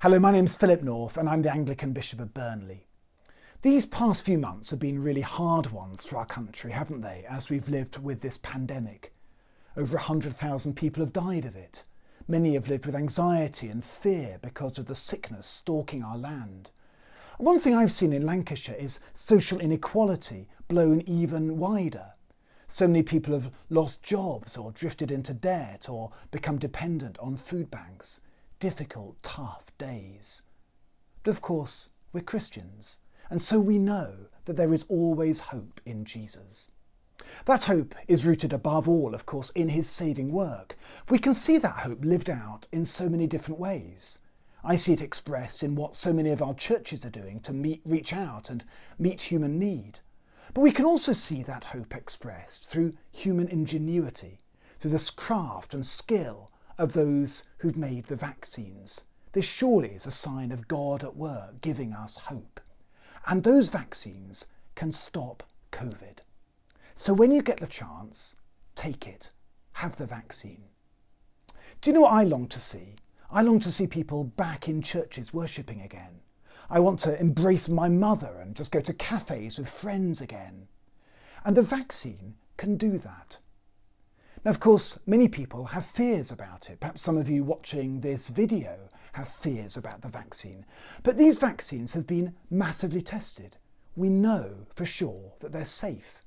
Hello, my name's Philip North and I'm the Anglican Bishop of Burnley. These past few months have been really hard ones for our country, haven't they, as we've lived with this pandemic. Over 100,000 people have died of it. Many have lived with anxiety and fear because of the sickness stalking our land. One thing I've seen in Lancashire is social inequality blown even wider. So many people have lost jobs or drifted into debt or become dependent on food banks. Difficult, tough days. But of course, we're Christians, and so we know that there is always hope in Jesus. That hope is rooted above all, of course, in his saving work. We can see that hope lived out in so many different ways. I see it expressed in what so many of our churches are doing to reach out and meet human need. But we can also see that hope expressed through human ingenuity, through the craft and skill of those who've made the vaccines. This surely is a sign of God at work giving us hope. And those vaccines can stop COVID. So when you get the chance, take it. Have the vaccine. Do you know what I long to see? I long to see people back in churches worshipping again. I want to embrace my mother and just go to cafes with friends again. And the vaccine can do that. Now, of course, many people have fears about it. Perhaps some of you watching this video have fears about the vaccine. But these vaccines have been massively tested. We know for sure that they're safe.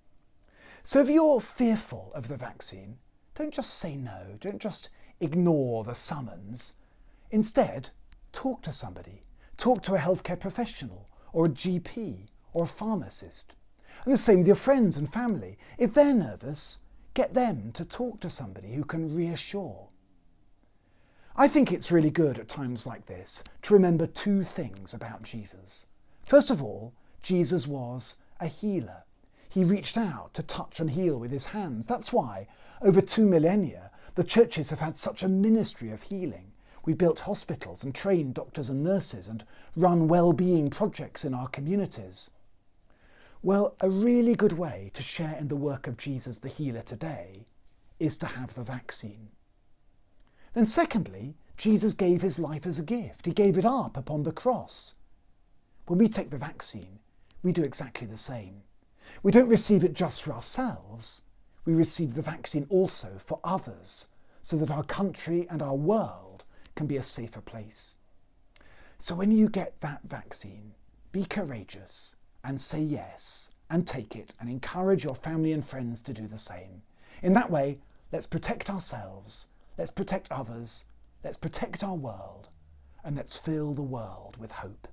So if you're fearful of the vaccine, don't just say no. Don't just ignore the summons. Instead, talk to somebody. Talk to a healthcare professional or a GP or a pharmacist. And the same with your friends and family. If they're nervous, get them to talk to somebody who can reassure. I think it's really good at times like this to remember two things about Jesus. First of all, Jesus was a healer. He reached out to touch and heal with his hands. That's why, over 2 millennia, the churches have had such a ministry of healing. We've built hospitals and trained doctors and nurses and run well-being projects in our communities. Well, a really good way to share in the work of Jesus the healer today is to have the vaccine. Then secondly, Jesus gave his life as a gift. He gave it up upon the cross. When we take the vaccine, we do exactly the same. We don't receive it just for ourselves. We receive the vaccine also for others, so that our country and our world can be a safer place. So when you get that vaccine, be courageous and say yes, and take it, and encourage your family and friends to do the same. In that way, let's protect ourselves, let's protect others, let's protect our world, and let's fill the world with hope.